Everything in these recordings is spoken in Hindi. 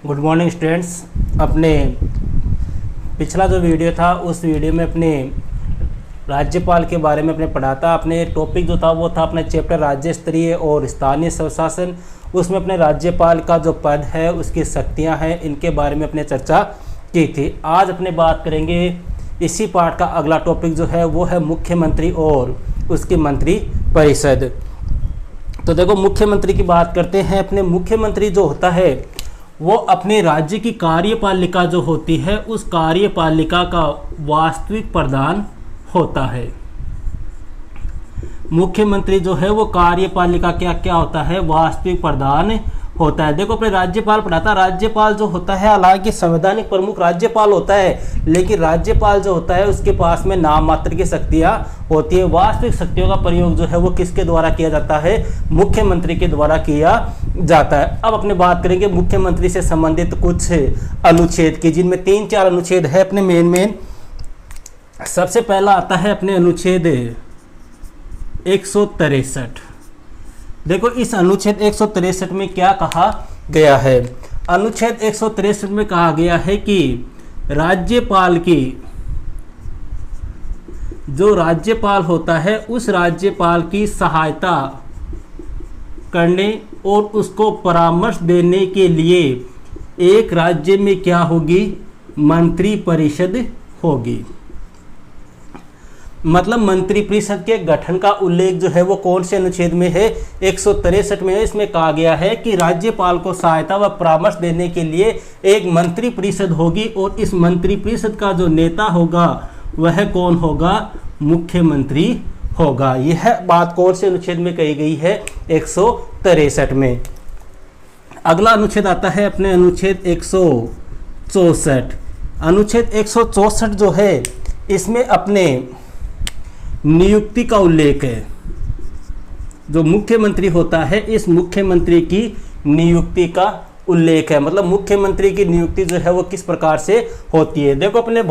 Good morning students. अपने पिछला जो वीडियो था उस वीडियो में अपने राज्यपाल के बारे में अपने पढ़ा था। अपने टॉपिक जो था वो था अपने चैप्टर राज्य स्तरीय और स्थानीय स्वशासन। उसमें अपने राज्यपाल का जो पद है उसकी शक्तियां हैं, इनके बारे में अपने चर्चा की थी। आज अपने बात करेंगे इसी पार्ट का अगला टॉपिक जो है वो है मुख्यमंत्री और उसकी मंत्री परिषद। तो देखो, मुख्यमंत्री की बात करते हैं। अपने मुख्यमंत्री जो होता है वो अपने राज्य की कार्यपालिका जो होती है उस कार्यपालिका का वास्तविक प्रधान होता है। मुख्यमंत्री जो है वो कार्यपालिका क्या होता है, वास्तविक प्रधान होता है। देखो, अपने राज्यपाल पढ़ाता, राज्यपाल जो होता है हालांकि संवैधानिक प्रमुख राज्यपाल होता है, लेकिन राज्यपाल जो होता है उसके पास में नाम मात्र की शक्तियां होती है। वास्तविक शक्तियों का प्रयोग जो है वो किसके द्वारा किया जाता है, मुख्यमंत्री के द्वारा किया जाता है। अब अपने बात करेंगे मुख्यमंत्री से संबंधित कुछ अनुच्छेद की, जिनमें 3-4 अनुच्छेद है अपने मेन। सबसे पहला आता है अपने अनुच्छेद 163। देखो, इस अनुच्छेद 163 में क्या कहा गया है। अनुच्छेद 163 में कहा गया है कि राज्यपाल की जो राज्यपाल होता है उस राज्यपाल की सहायता करने और उसको परामर्श देने के लिए एक राज्य में क्या होगी, मंत्री परिषद होगी। मतलब मंत्री परिषद के गठन का उल्लेख जो है वो कौन से अनुच्छेद में है, 163 में है। इसमें कहा गया है कि राज्यपाल को सहायता व परामर्श देने के लिए एक मंत्री परिषद होगी और इस मंत्री परिषद का जो नेता होगा वह कौन होगा, मुख्यमंत्री होगा। यह बात कौन से अनुच्छेद में कही गई है, 163 में। अगला अनुच्छेद आता है अपने अनुच्छेद 164। अनुच्छेद 164 जो है इसमें अपने नियुक्ति का उल्लेख है। जो मुख्यमंत्री होता है इस मुख्यमंत्री की नियुक्ति का उल्लेख है। मतलब मुख्यमंत्री की नियुक्ति जो है वो किस प्रकार से होती है। देखो, अपने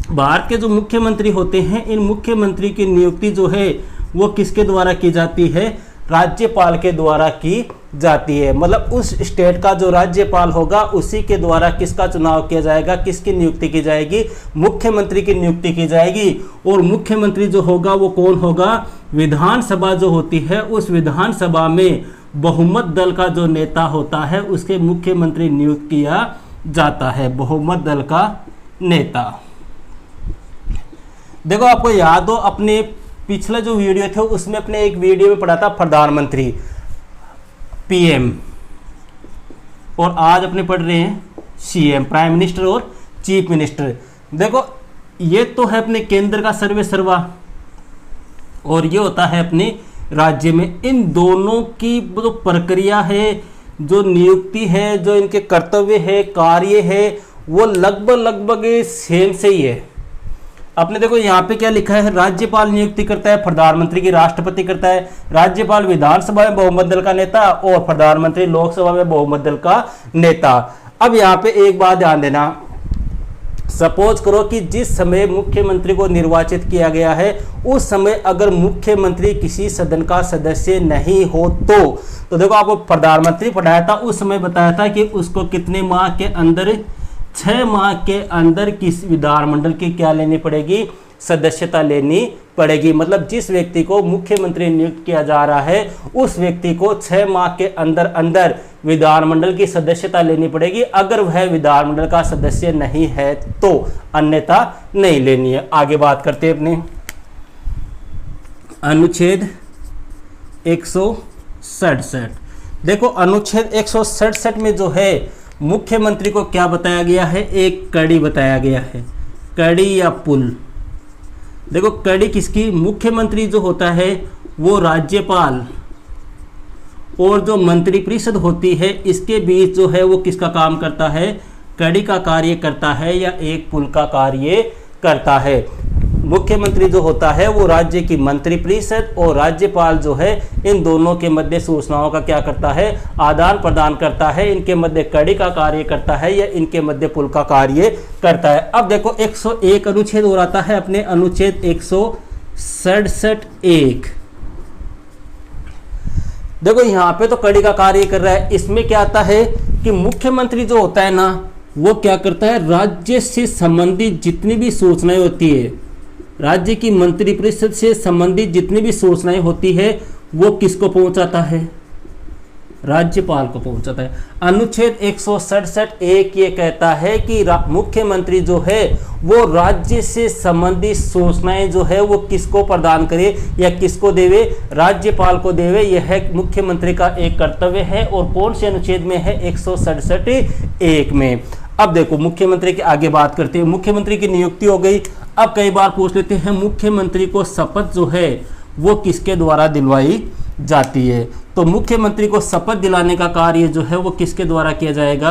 भारत के जो मुख्यमंत्री होते हैं इन मुख्यमंत्री की नियुक्ति जो है वो किसके द्वारा की जाती है, राज्यपाल के द्वारा की जाती है। मतलब उस स्टेट का जो राज्यपाल होगा उसी के द्वारा किसका चुनाव किया जाएगा, किसकी नियुक्ति की जाएगी, मुख्यमंत्री की नियुक्ति की जाएगी। और मुख्यमंत्री जो होगा वो कौन होगा, विधानसभा जो होती है उस विधानसभा में बहुमत दल का जो नेता होता है उसके मुख्यमंत्री नियुक्त किया जाता है, बहुमत दल का नेता। देखो, आपको याद हो अपने पिछले जो वीडियो थे उसमें अपने एक वीडियो में पढ़ा था प्रधानमंत्री, पीएम, और आज अपने पढ़ रहे हैं सीएम, प्राइम मिनिस्टर और चीफ मिनिस्टर। देखो, ये तो है अपने केंद्र का सर्वे सर्वा और ये होता है अपने राज्य में। इन दोनों की जो प्रक्रिया है, जो नियुक्ति है, जो इनके कर्तव्य है, कार्य है, वो लगभग सेम से ही है। आपने देखो यहाँ पे क्या लिखा है, राज्यपाल नियुक्ति करता है, प्रधानमंत्री की राष्ट्रपति करता है, राज्यपाल विधानसभा में बहुमत दल का नेता और प्रधानमंत्री लोकसभा में बहुमत दल का नेता। अब यहाँ पे एक बात ध्यान देना, सपोज करो कि जिस समय मुख्यमंत्री को निर्वाचित किया गया है उस समय अगर मुख्यमंत्री किसी सदन का सदस्य नहीं हो तो देखो, आपको प्रधानमंत्री पढ़ाया था, उस समय बताया था कि उसको कितने माह के अंदर, 6 माह के अंदर किस विधानमंडल की क्या लेनी पड़ेगी, सदस्यता लेनी पड़ेगी। मतलब जिस व्यक्ति को मुख्यमंत्री नियुक्त किया जा रहा है उस व्यक्ति को 6 माह के अंदर विधानमंडल की सदस्यता लेनी पड़ेगी। अगर वह विधानमंडल का सदस्य नहीं है तो अन्यथा नहीं लेनी है। आगे बात करते हैं अपने अनुच्छेद 167। देखो, अनुच्छेद 167 में जो है मुख्यमंत्री को क्या बताया गया है, एक कड़ी बताया गया है, कड़ी या पुल। देखो, कड़ी किसकी, मुख्यमंत्री जो होता है वो राज्यपाल और जो मंत्री परिषद होती है इसके बीच जो है वो किसका काम करता है, कड़ी का कार्य करता है या एक पुल का कार्य करता है। मुख्यमंत्री जो होता है वो राज्य की मंत्री परिषद और राज्यपाल जो है इन दोनों के मध्य सूचनाओं का क्या करता है, आदान प्रदान करता है, इनके मध्य कड़ी का कार्य करता है या इनके मध्य पुल का कार्य करता है। अब देखो, 101 अनुच्छेद और आता है अपने अनुच्छेद 167(1). देखो यहाँ पे तो कड़ी का कार्य कर रहा है। इसमें क्या आता है कि मुख्यमंत्री जो होता है ना, वो क्या करता है, राज्य से संबंधित जितनी भी सूचनाएं होती है, राज्य की मंत्रिपरिषद से संबंधित जितनी भी सूचनाएं होती है, वो किसको पहुंचाता है, राज्यपाल को पहुंचाता है। अनुच्छेद 167(1) ये कहता है कि मुख्यमंत्री जो है वो राज्य से संबंधित सूचनाएं जो है वो किसको प्रदान करे या किसको देवे, राज्यपाल को देवे। यह मुख्यमंत्री का एक कर्तव्य है। और कौन से अनुच्छेद में है, 167(1) में। अब देखो मुख्यमंत्री की आगे बात करते हैं। मुख्यमंत्री की नियुक्ति हो गई। अब कई बार पूछ लेते हैं मुख्यमंत्री को शपथ जो है वो किसके द्वारा दिलवाई जाती है। तो मुख्यमंत्री को शपथ दिलाने का कार्य जो है वो किसके द्वारा किया जाएगा,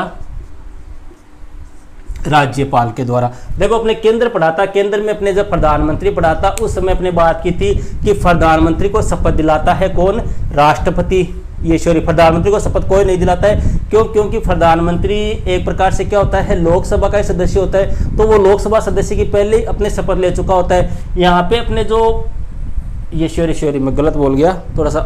राज्यपाल के द्वारा। देखो अपने केंद्र पढ़ा था, केंद्र में अपने जब प्रधानमंत्री पढ़ा था उस समय अपने बात की थी कि प्रधानमंत्री को शपथ दिलाता है कौन, राष्ट्रपति। ये सॉरी, प्रधानमंत्री को शपथ कोई नहीं दिलाता है। क्यों? क्योंकि प्रधानमंत्री एक प्रकार से क्या होता है, लोकसभा का सदस्य होता है। तो वो लोकसभा सदस्य की पहले अपने शपथ ले चुका होता है। यहाँ पे अपने जो ये सॉरी मैं गलत बोल गया थोड़ा सा,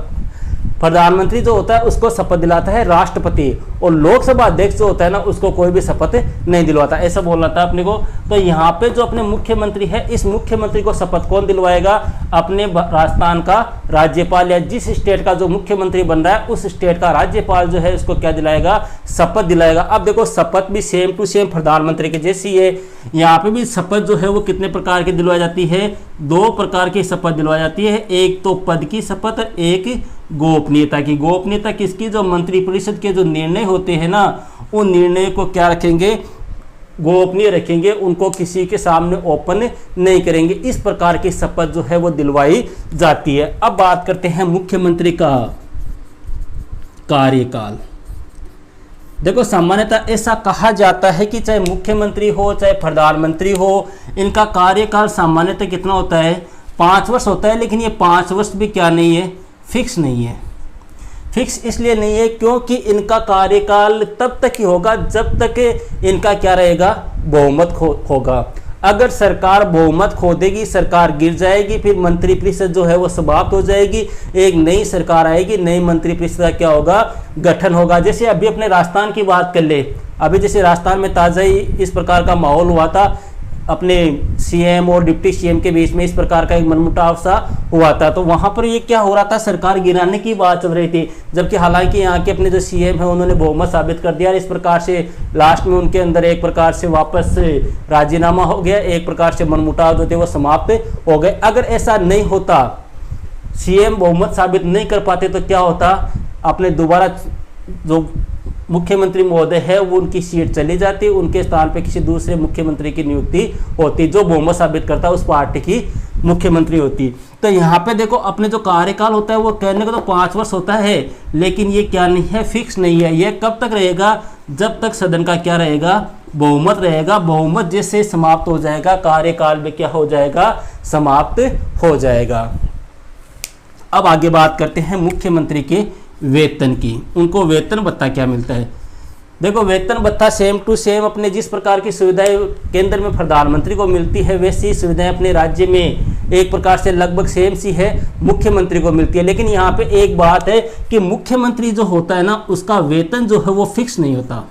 प्रधानमंत्री जो होता है उसको शपथ दिलाता है राष्ट्रपति, और लोकसभा अध्यक्ष जो होता है ना उसको कोई भी शपथ नहीं दिलवाता, ऐसा बोलना था अपने को। तो यहाँ पे जो अपने मुख्यमंत्री है, इस मुख्यमंत्री को शपथ कौन दिलवाएगा, अपने राजस्थान का राज्यपाल, या जिस स्टेट का जो मुख्यमंत्री बन रहा है उस स्टेट का राज्यपाल जो है उसको क्या दिलाएगा, शपथ दिलाएगा। अब देखो शपथ भी सेम टू सेम प्रधानमंत्री के जैसी है। यहाँ पे भी शपथ जो है वो कितने प्रकार की दिलवाई जाती है, 2 प्रकार की शपथ दिलवाई जाती है। एक तो पद की शपथ, एक गोपनीयता की। गोपनीयता किसकी, जो मंत्रिपरिषद के जो निर्णय होते हैं ना, उन निर्णय को क्या रखेंगे, गोपनीय रखेंगे, उनको किसी के सामने ओपन नहीं करेंगे। इस प्रकार की शपथ जो है वो दिलवाई जाती है। अब बात करते हैं मुख्यमंत्री का कार्यकाल। देखो सामान्यतः ऐसा कहा जाता है कि चाहे मुख्यमंत्री हो चाहे प्रधानमंत्री हो, इनका कार्यकाल सामान्यतः कितना होता है, 5 वर्ष होता है। लेकिन ये 5 वर्ष भी क्या नहीं है, फिक्स नहीं है। फिक्स इसलिए नहीं है क्योंकि इनका कार्यकाल तब तक ही होगा जब तक इनका क्या रहेगा, बहुमत होगा। अगर सरकार बहुमत खो देगी, सरकार गिर जाएगी, फिर मंत्रिपरिषद जो है वो समाप्त हो जाएगी, एक नई सरकार आएगी, नई मंत्रिपरिषद का क्या होगा, गठन होगा। जैसे अभी अपने राजस्थान की बात कर ले, अभी जैसे राजस्थान में ताज़ा ही इस प्रकार का माहौल हुआ था, अपने सीएम और डिप्टी सीएम के बीच में इस प्रकार का एक मनमुटाव सा हुआ था। तो वहां पर ये क्या हो रहा था, सरकार गिराने की बात चल रही थी, जबकि हालांकि यहाँ के अपने जो सीएम है उन्होंने बहुमत साबित कर दिया। इस प्रकार से लास्ट में उनके अंदर एक प्रकार से वापस राजीनामा हो गया, एक प्रकार से मनमुटाव जो थे वो समाप्त हो गए। अगर ऐसा नहीं होता, सीएम बहुमत साबित नहीं कर पाते, तो क्या होता, अपने दोबारा जो मुख्यमंत्री महोदय है वो उनकी सीट चली जाती, उनके स्थान पे किसी दूसरे मुख्यमंत्री की नियुक्ति होती, जो बहुमत साबित करता है उस पार्टी की मुख्यमंत्री होती। तो यहाँ पे देखो अपने जो कार्यकाल होता है वो कहने को तो 5 वर्ष होता है, लेकिन ये क्या नहीं है, फिक्स नहीं है। ये कब तक रहेगा, जब तक सदन का क्या रहेगा, बहुमत रहेगा। बहुमत जैसे समाप्त हो जाएगा, कार्यकाल में क्या हो जाएगा, समाप्त हो जाएगा। अब आगे बात करते हैं मुख्यमंत्री के वेतन की। उनको वेतन भत्ता क्या मिलता है। देखो वेतन भत्ता सेम टू सेम अपने जिस प्रकार की सुविधाएं केंद्र में प्रधानमंत्री को मिलती है, वैसी सुविधाएं अपने राज्य में एक प्रकार से लगभग सेम सी है मुख्यमंत्री को मिलती है। लेकिन यहाँ पे एक बात है कि मुख्यमंत्री जो होता है ना, उसका वेतन जो है वो फिक्स नहीं होता।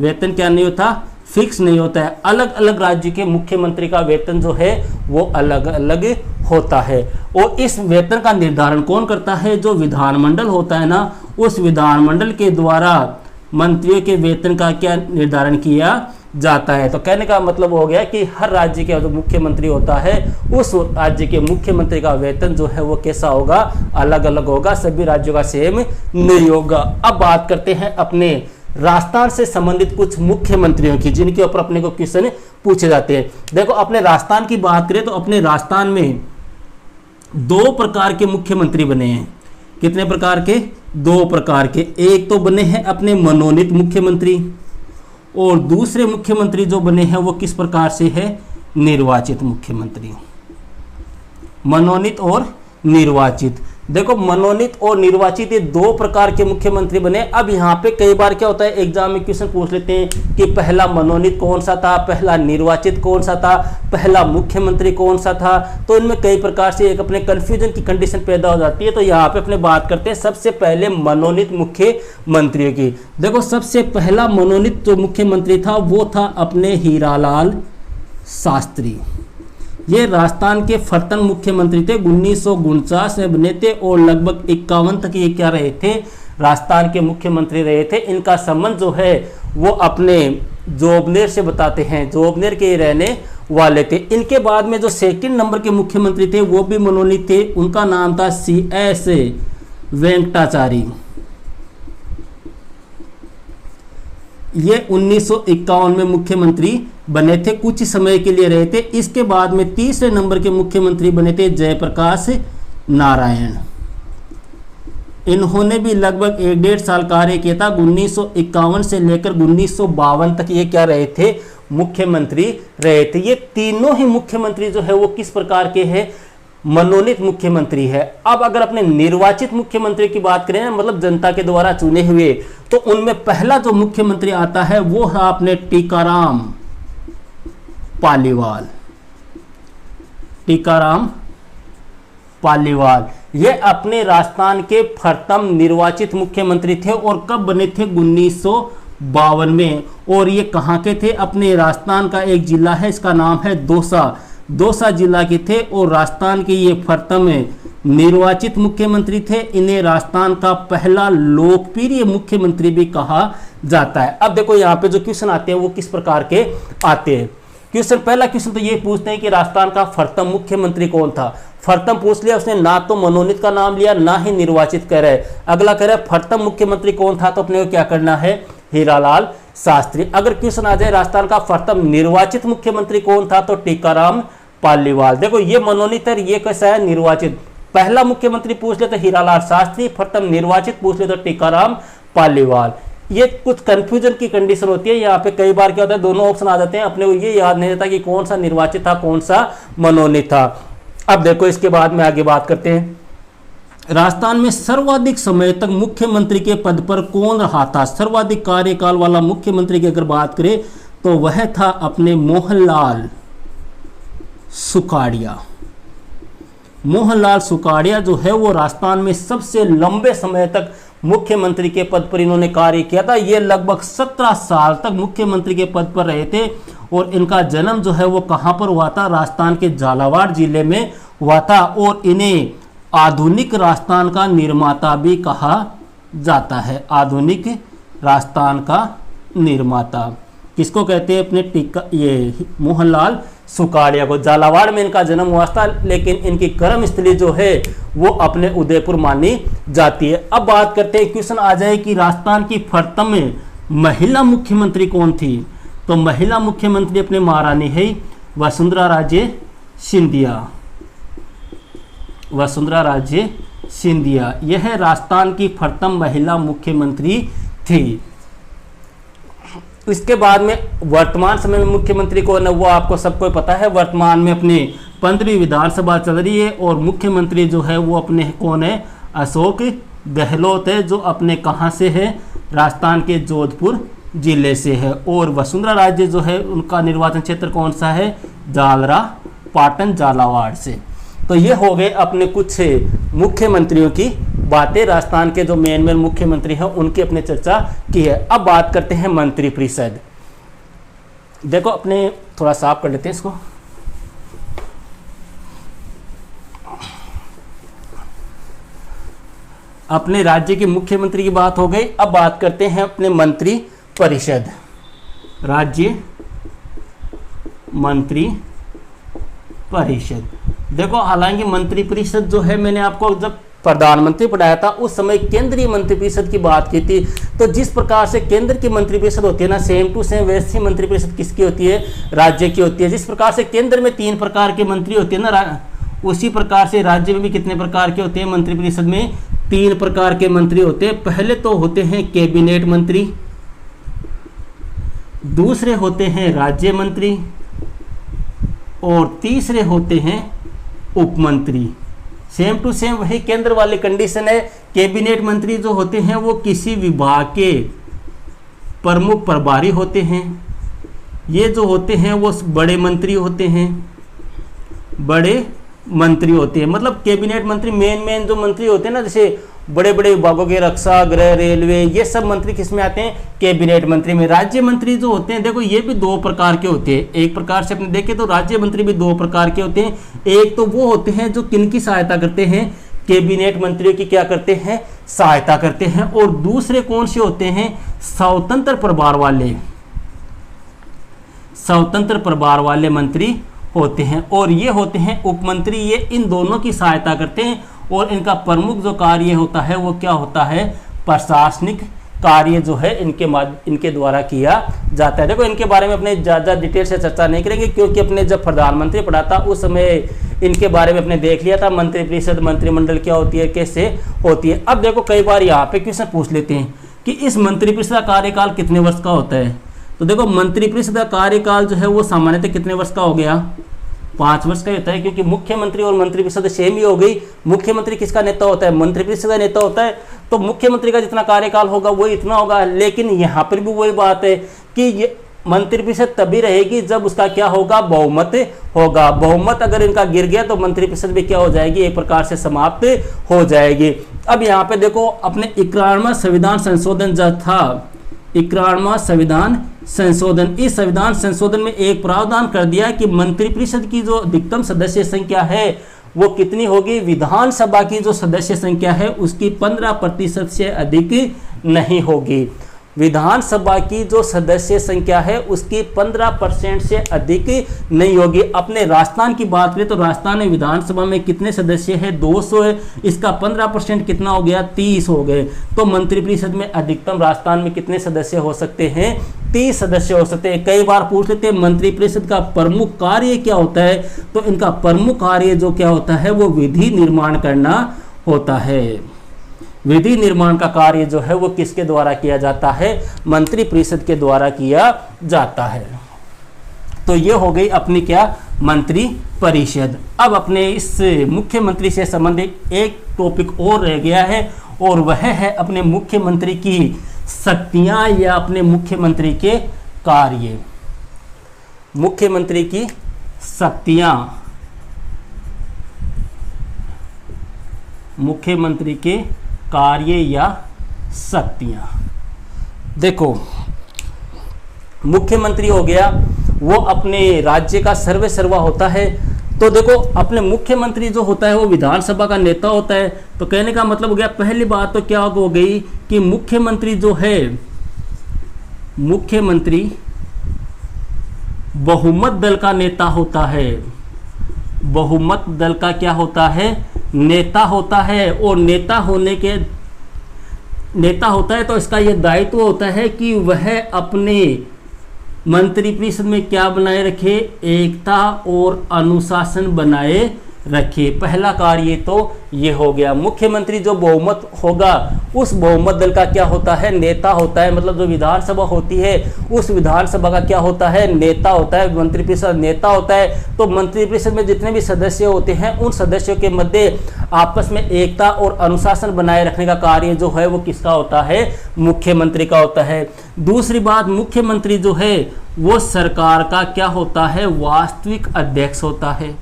वेतन क्या नहीं होता, फिक्स नहीं होता है। अलग अलग राज्य के मुख्यमंत्री का वेतन जो है वो अलग अलग होता है। और इस वेतन का निर्धारण कौन करता है, जो विधानमंडल होता है ना, उस विधानमंडल के द्वारा मंत्रियों के वेतन का क्या निर्धारण किया जाता है। तो कहने का मतलब हो गया कि हर राज्य का जो मुख्यमंत्री होता है, उस राज्य के मुख्यमंत्री का वेतन जो है वो कैसा होगा, अलग अलग होगा, सभी राज्यों का सेम नहीं होगा। अब बात करते हैं अपने राजस्थान से संबंधित कुछ मुख्यमंत्रियों की, जिनके ऊपर अपने को क्वेश्चन पूछे जाते हैं। देखो अपने राजस्थान की बात करें तो अपने राजस्थान में 2 प्रकार के मुख्यमंत्री बने हैं। कितने प्रकार के, 2 प्रकार के। एक तो बने हैं अपने मनोनीत मुख्यमंत्री, और दूसरे मुख्यमंत्री जो बने हैं वो किस प्रकार से है, निर्वाचित मुख्यमंत्री। मनोनीत और निर्वाचित। देखो मनोनीत और निर्वाचित ये दो प्रकार के मुख्यमंत्री बने। अब यहाँ पे कई बार क्या होता है, एग्जाम में क्वेश्चन पूछ लेते हैं कि पहला मनोनीत कौन सा था, पहला निर्वाचित कौन सा था, पहला मुख्यमंत्री कौन सा था। तो इनमें कई प्रकार से एक अपने कंफ्यूजन की कंडीशन पैदा हो जाती है। तो यहाँ पे अपने बात करते हैं सबसे पहले मनोनीत मुख्यमंत्रियों की। देखो सबसे पहला मनोनीत जो मुख्यमंत्री था वो था अपने हीरालाल शास्त्री। ये राजस्थान के फर्तन मुख्यमंत्री थे, 1949 में बने थे और लगभग 51 तक ये क्या रहे थे, राजस्थान के मुख्यमंत्री रहे थे। इनका संबंध जो है वो अपने जोबनेर से बताते हैं, जोबनेर के रहने वाले थे। इनके बाद में जो सेकंड नंबर के मुख्यमंत्री थे वो भी मनोनीत थे, उनका नाम था CS वेंकटाचारी। ये 1951 में मुख्यमंत्री बने थे, कुछ समय के लिए रहे थे। इसके बाद में तीसरे नंबर के मुख्यमंत्री बने थे जयप्रकाश नारायण। इन्होंने भी लगभग 1.5 साल कार्य किया था। 1951 से लेकर 1952 तक ये क्या रहे थे, मुख्यमंत्री रहे थे। ये तीनों ही मुख्यमंत्री जो है वो किस प्रकार के हैं, मनोनीत मुख्यमंत्री है। अब अगर अपने निर्वाचित मुख्यमंत्री की बात करें, मतलब जनता के द्वारा चुने हुए, तो उनमें पहला जो मुख्यमंत्री आता है वो है अपने टीकाराम पालीवाल। टीकाराम पालीवाल ये अपने राजस्थान के प्रथम निर्वाचित मुख्यमंत्री थे और कब बने थे, 1952 में। और ये कहाँ के थे, अपने राजस्थान का एक जिला है, इसका नाम है दौसा। दौसा जिला के थे और राजस्थान के ये प्रथम निर्वाचित मुख्यमंत्री थे। इन्हें राजस्थान का पहला लोकप्रिय मुख्यमंत्री भी कहा जाता है। अब देखो यहाँ पे जो क्वेश्चन आते हैं वो किस प्रकार के आते हैं। क्वेश्चन, पहला क्वेश्चन तो ये पूछते हैं कि राजस्थान का प्रथम मुख्यमंत्री कौन था। प्रथम पूछ लिया उसने, ना तो मनोनीत का नाम लिया ना ही निर्वाचित कह रहे। अगला कह रहा है प्रथम मुख्यमंत्री कौन था, तो अपने को क्या करना है, हीरालाल शास्त्री। अगर क्वेश्चन आ जाए राजस्थान का प्रथम निर्वाचित मुख्यमंत्री कौन था, तो टीकाराम पालीवाल। देखो ये मनोनीत है, ये कैसा है, निर्वाचित। पहला मुख्यमंत्री पूछ ले तो हीरालाल शास्त्री, प्रथम निर्वाचित पूछ ले तो टीकाराम पालीवाल। ये कुछ कंफ्यूजन की कंडीशन होती है। यहाँ पे कई बार क्या होता है, दोनों ऑप्शन आ जाते हैं, अपने को ये याद नहीं रहता कि कौन सा निर्वाचित था कौन सा मनोनीत था। अब देखो इसके बाद में आगे बात करते हैं, राजस्थान में सर्वाधिक समय तक मुख्यमंत्री के पद पर कौन रहा था। सर्वाधिक कार्यकाल वाला मुख्यमंत्री की अगर बात करें तो वह था अपने मोहनलाल सुखाड़िया। मोहनलाल सुखाड़िया जो है वो राजस्थान में सबसे लंबे समय तक मुख्यमंत्री के पद पर इन्होंने कार्य किया था। ये लगभग 17 साल तक मुख्यमंत्री के पद पर रहे थे और इनका जन्म जो है वो कहाँ पर हुआ था, राजस्थान के झालावाड़ जिले में हुआ था। और इन्हें आधुनिक राजस्थान का निर्माता भी कहा जाता है। आधुनिक राजस्थान का निर्माता किसको कहते हैं, अपने टीका ये मोहनलाल सुखाड़िया को। झालावाड़ में इनका जन्म हुआ था, लेकिन इनकी कर्मस्थली जो है वो अपने उदयपुर मानी जाती है। अब बात करते हैं, क्वेश्चन आ जाए कि राजस्थान की प्रथम महिला मुख्यमंत्री कौन थी, तो महिला मुख्यमंत्री अपने महारानी है वसुंधरा राजे सिंधिया। वसुंधरा राजे सिंधिया यह राजस्थान की प्रथम महिला मुख्यमंत्री थी। इसके बाद में वर्तमान समय में मुख्यमंत्री कौन है वो आपको सबको पता है। वर्तमान में अपनी 15वीं विधानसभा चल रही है और मुख्यमंत्री जो है वो अपने कौन है, अशोक गहलोत है, जो अपने कहाँ से है, राजस्थान के जोधपुर जिले से है। और वसुंधरा राजे जो है उनका निर्वाचन क्षेत्र कौन सा है, जालरा पाटन झालावाड़ से। तो ये हो गए अपने कुछ मुख्यमंत्रियों की बातें, राजस्थान के जो मेन मुख्यमंत्री हैं उनकी अपने चर्चा की है। अब बात करते हैं मंत्रिपरिषद। देखो अपने थोड़ा साफ कर लेते हैं इसको। अपने राज्य के मुख्यमंत्री की बात हो गई। अब बात करते हैं अपने मंत्री परिषद। राज्य मंत्री परिषद, देखो हालांकि मंत्रिपरिषद जो है, मैंने आपको जब प्रधानमंत्री पढ़ाया था उस समय केंद्रीय मंत्रिपरिषद की बात की थी। तो जिस प्रकार से केंद्र की मंत्रिपरिषद होती है ना, सेम टू सेम वैसी मंत्रिपरिषद किसकी होती है, राज्य की होती है। जिस प्रकार से केंद्र में 3 प्रकार के मंत्री होते हैं ना, उसी प्रकार से राज्य में भी कितने प्रकार के होते हैं, मंत्रिपरिषद में 3 प्रकार के मंत्री होते हैं। पहले तो होते हैं कैबिनेट मंत्री, दूसरे होते हैं राज्य मंत्री और तीसरे होते हैं उपमंत्री। सेम टू सेम वही केंद्र वाली कंडीशन है। कैबिनेट मंत्री जो होते हैं वो किसी विभाग के प्रमुख प्रभारी होते हैं। ये जो होते हैं वो बड़े मंत्री होते हैं, बड़े मंत्री होते हैं। मतलब कैबिनेट मंत्री मेन जो मंत्री होते हैं ना, जैसे बड़े बड़े विभागों के रक्षा, गृह, रेलवे, ये सब मंत्री किस में आते हैं? कैबिनेट मंत्री में। राज्य मंत्री जो होते हैं, देखो ये भी दो प्रकार के होते हैं। एक प्रकार से अपने देखें तो राज्य मंत्री भी दो प्रकार के होते हैं। एक तो वो होते हैं जो किनकी सहायता करते हैं? कैबिनेट मंत्रियों की क्या करते हैं? सहायता करते हैं। और दूसरे कौन से होते हैं? स्वतंत्र प्रभार वाले, स्वतंत्र प्रभार वाले मंत्री होते हैं। और ये होते हैं उपमंत्री, ये इन दोनों की सहायता करते हैं। और इनका प्रमुख जो कार्य होता है वो क्या होता है? प्रशासनिक कार्य जो है इनके द्वारा किया जाता है। देखो इनके बारे में अपने ज़्यादा डिटेल से चर्चा नहीं करेंगे, क्योंकि अपने जब प्रधानमंत्री पढ़ा था उस समय इनके बारे में अपने देख लिया था। मंत्रिपरिषद, मंत्रिमंडल क्या होती है, कैसे होती है। अब देखो कई बार यहाँ पे क्वेश्चन पूछ लेते हैं कि इस मंत्रिपरिषद का कार्यकाल कितने वर्ष का होता है। तो देखो मंत्रिपरिषद का कार्यकाल जो है वो सामान्यतः कितने वर्ष का हो गया? 5 वर्ष का होता है, क्योंकि मुख्यमंत्री और मंत्रिपरिषद सेम ही हो गई। मुख्यमंत्री किसका नेता होता है? मंत्रिपरिषद का नेता होता है। तो मुख्यमंत्री का जितना कार्यकाल होगा वो इतना होगा। लेकिन यहाँ पर भी वही बात है कि ये मंत्रिपरिषद तभी रहेगी जब उसका क्या होगा? बहुमत होगा। बहुमत अगर इनका गिर गया तो मंत्रिपरिषद भी क्या हो जाएगी? एक प्रकार से समाप्त हो जाएगी। अब यहाँ पे देखो अपने 91वां संविधान संशोधन जो था, 91वां संविधान संशोधन, इस संविधान संशोधन में एक प्रावधान कर दिया कि मंत्रिपरिषद की जो अधिकतम सदस्य संख्या है वो कितनी होगी? विधानसभा की जो सदस्य संख्या है उसकी 15% से अधिक नहीं होगी। विधानसभा की जो सदस्य संख्या है उसकी 15% से अधिक नहीं होगी। अपने राजस्थान की बात करें तो राजस्थान में विधानसभा में कितने सदस्य हैं? 200 है। इसका 15% कितना हो गया? 30 हो गए। तो मंत्रिपरिषद में अधिकतम राजस्थान में कितने सदस्य हो सकते हैं? 30 सदस्य हो सकते हैं। कई बार पूछ लेते हैं मंत्रिपरिषद का प्रमुख कार्य क्या होता है? तो इनका प्रमुख कार्य जो क्या होता है वो विधि निर्माण करना होता है। विधि निर्माण का कार्य जो है वो किसके द्वारा किया जाता है? मंत्रिपरिषद के द्वारा किया जाता है। तो ये हो गई अपनी क्या? मंत्री परिषद। अब अपने इस मुख्यमंत्री से संबंधित एक टॉपिक और रह गया है, और वह है अपने मुख्यमंत्री की शक्तियां या अपने मुख्यमंत्री के कार्य। मुख्यमंत्री की शक्तियां, मुख्यमंत्री के कार्य या शक्तियां। देखो मुख्यमंत्री हो गया वो अपने राज्य का सर्वेसर्वा होता है। तो देखो अपने मुख्यमंत्री जो होता है वो विधानसभा का नेता होता है। तो कहने का मतलब हो गया, पहली बात तो क्या हो गई कि मुख्यमंत्री जो है, मुख्यमंत्री बहुमत दल का नेता होता है। बहुमत दल का क्या होता है? नेता होता है। और नेता होता है तो इसका यह दायित्व होता है कि वह अपने मंत्रिपरिषद में क्या बनाए रखे? एकता और अनुशासन बनाए रखे। पहला कार्य तो ये हो गया। मुख्यमंत्री जो बहुमत होगा उस बहुमत दल का क्या होता है? नेता होता है। मतलब जो विधानसभा होती है उस विधानसभा का क्या होता है? नेता होता है। मंत्रिपरिषद नेता होता है। तो मंत्रिपरिषद में जितने भी सदस्य होते हैं उन सदस्यों के मध्य आपस में एकता और अनुशासन बनाए रखने का कार्य जो है वो किसका होता है? मुख्यमंत्री का होता है। दूसरी बात, मुख्यमंत्री जो है वो सरकार का क्या होता है? वास्तविक अध्यक्ष होता है।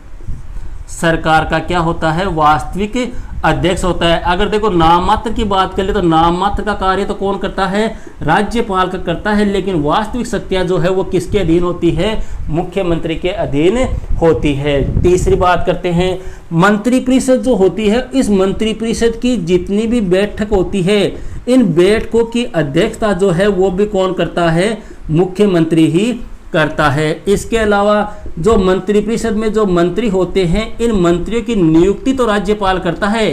सरकार का क्या होता है? वास्तविक अध्यक्ष होता है। अगर देखो नाम मात्र की बात कर ले तो नाम मात्र का कार्य तो कौन करता है? राज्यपाल का करता है। लेकिन वास्तविक शक्तियां जो है वो किसके अधीन होती है? मुख्यमंत्री के अधीन होती है। तीसरी बात करते हैं, मंत्रिपरिषद जो होती है, इस मंत्रिपरिषद की जितनी भी बैठक होती है इन बैठकों की अध्यक्षता जो है वो भी कौन करता है? मुख्यमंत्री ही करता है। इसके अलावा जो मंत्रिपरिषद में जो मंत्री होते हैं इन मंत्रियों की नियुक्ति तो राज्यपाल करता है।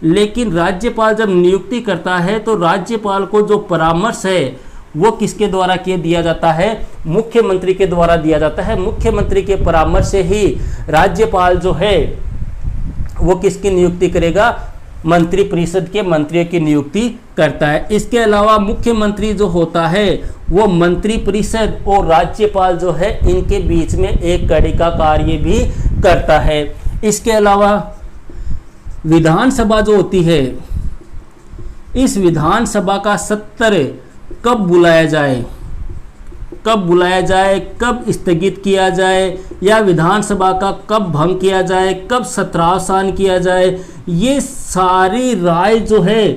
लेकिन राज्यपाल जब नियुक्ति करता है तो राज्यपाल को जो परामर्श है वो किसके द्वारा दिया जाता है? मुख्यमंत्री के द्वारा दिया जाता है। मुख्यमंत्री के परामर्श से ही राज्यपाल जो है वो किसकी नियुक्ति करेगा? मंत्रिपरिषद के मंत्रियों की नियुक्ति करता है। इसके अलावा मुख्यमंत्री जो होता है वो मंत्रिपरिषद और राज्यपाल जो है इनके बीच में एक कड़ी का कार्य भी करता है। इसके अलावा विधानसभा जो होती है, इस विधानसभा का सत्र कब बुलाया जाए, कब बुलाया जाए, कब स्थगित किया जाए, या विधानसभा का कब भंग किया जाए, कब सत्रावसान किया जाए, ये सारी राय जो है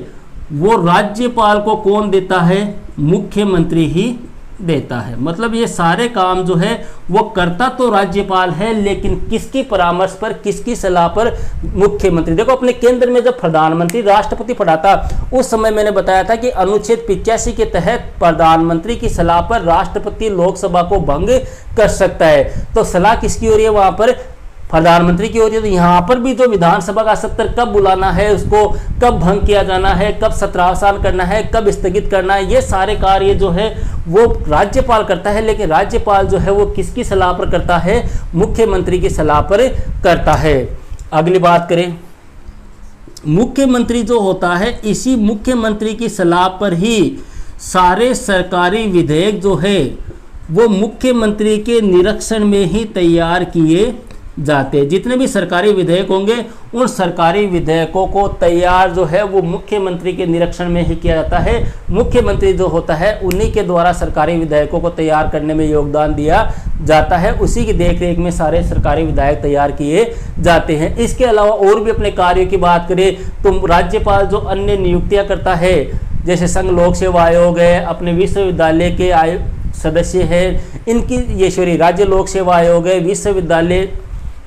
वो राज्यपाल को कौन देता है, मुख्यमंत्री ही देता है। मतलब ये सारे काम जो है वो करता तो राज्यपाल है, लेकिन किसकी परामर्श पर, किसकी सलाह पर, मुख्यमंत्री। देखो अपने केंद्र में जब प्रधानमंत्री राष्ट्रपति पढ़ा था, उस समय मैंने बताया था कि अनुच्छेद 85 के तहत प्रधानमंत्री की सलाह पर राष्ट्रपति लोकसभा को भंग कर सकता है। तो सलाह किसकी हो रही है, वहां पर प्रधानमंत्री की होती है। तो यहाँ पर भी जो विधानसभा का सत्र कब बुलाना है, उसको कब भंग किया जाना है, कब सत्रावसान करना है, कब स्थगित करना है, ये सारे कार्य जो है वो राज्यपाल करता है। लेकिन राज्यपाल जो है वो किसकी सलाह पर करता है, मुख्यमंत्री की सलाह पर करता है। अगली बात करें, मुख्यमंत्री जो होता है, इसी मुख्यमंत्री की सलाह पर ही सारे सरकारी विधेयक जो है वो मुख्यमंत्री के निरीक्षण में ही तैयार किए जाते हैं। जितने भी सरकारी विधेयक होंगे, उन सरकारी विधेयकों को तैयार जो है वो मुख्यमंत्री के निरीक्षण में ही किया जाता है। मुख्यमंत्री जो होता है उन्हीं के द्वारा सरकारी विधेयकों को तैयार करने में योगदान दिया जाता है। उसी की देखरेख में सारे सरकारी विधेयक तैयार किए जाते हैं। इसके अलावा और भी अपने कार्यों की बात करें तो राज्यपाल जो अन्य नियुक्तियां करता है, जैसे संघ लोक सेवा आयोग है, अपने विश्वविद्यालय के सदस्य है, इनकी राज्य लोक सेवा आयोग है, विश्वविद्यालय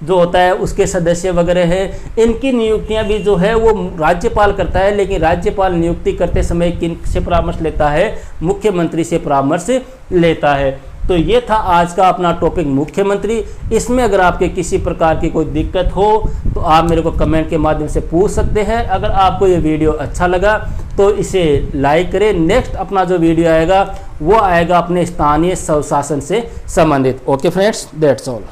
जो होता है उसके सदस्य वगैरह है, इनकी नियुक्तियां भी जो है वो राज्यपाल करता है। लेकिन राज्यपाल नियुक्ति करते समय किन से परामर्श लेता है, मुख्यमंत्री से परामर्श लेता है। तो ये था आज का अपना टॉपिक मुख्यमंत्री। इसमें अगर आपके किसी प्रकार की कोई दिक्कत हो तो आप मेरे को कमेंट के माध्यम से पूछ सकते हैं। अगर आपको ये वीडियो अच्छा लगा तो इसे लाइक करें। नेक्स्ट अपना जो वीडियो आएगा वो आएगा अपने स्थानीय स्वशासन से संबंधित। Okay friends, that's all.